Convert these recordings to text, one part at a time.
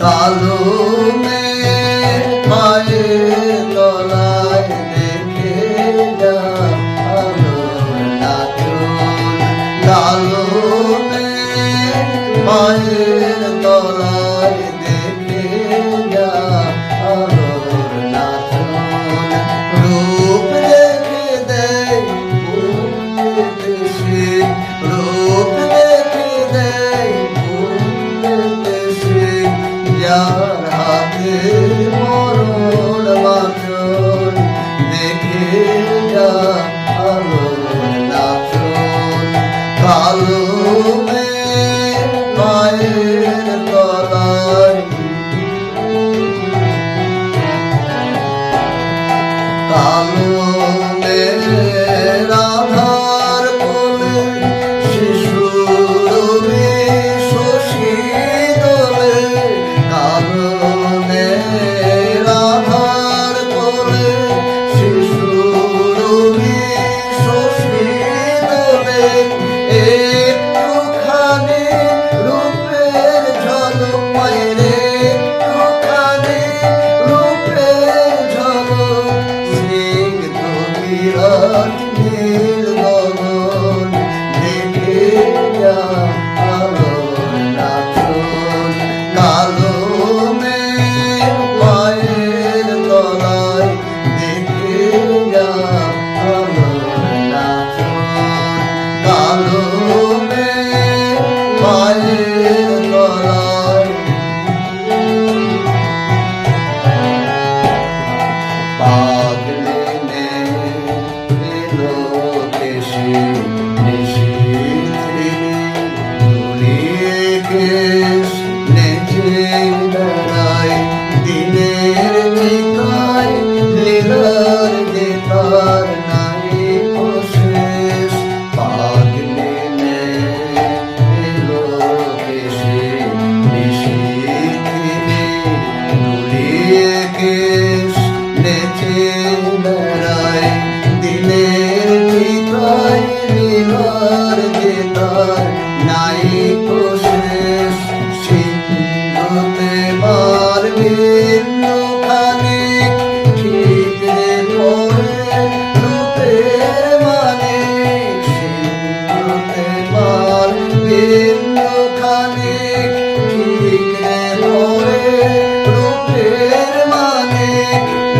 কালো মায়ের তলায় দেখে যা আলোর নাচন। কালো মায়ের তলায় দেখে যা আলোর নাচন। রূপ দেখে দেয় দেশে, রূপ দেখে দেয় দেশে, যার হাতে মরণ বাঁচন দেখে যা আলোর নাচন। কালো মায়ের তলায়, কালো রাধার কোলে শিশুর শশী দোলে। কালো রাধার কোলে শিশুর শশী দোলে। একটুখানি রূপের ঝলক মায়ের, একটুখানি রূপের ঝলক। স্নিগ্ধ বিরাট নীল গগন দেখে যা আলোর নাচন। কালো মায়ের তলায় দেখে যা আলোর নাচন। কালো মায়ের তলায়। পাগলে এলো কেশে নিশিথে, ঘুরিয়ে কেশ নেচে বেড়ায় দিনের চিতায়। লীলার যে তার নাই শেষ। পাগলে এলো কেশে নিশিথে, ঘুরিয়ে কেশ নেচে বেড়ায় দিনের চিতায়। লীলার যে তার নাই শেষ। সিন্ধুতে পারবেন খানিক ঠিকরে পড়ে রূপের মানে। সিন্ধুতে পারবেন খানিক ঠিকরে পড়ে রূপের মানে।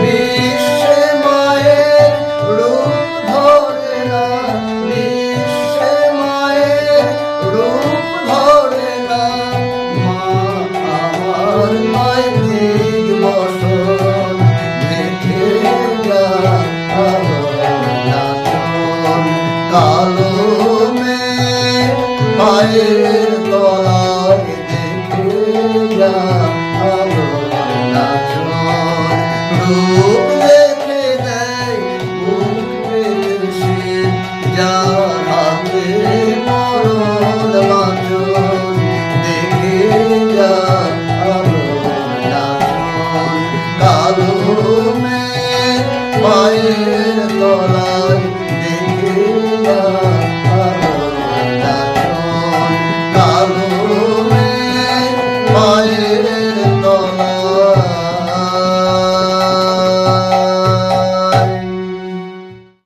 বিশ্বে মায়ের রূপ ধরে না, বিশ্বে মায়ের রূপ ধরে না। মা আমার মায়ের বসন দেখে যা আলোর নাচন। কালো মায়ের তলায় দেখে যা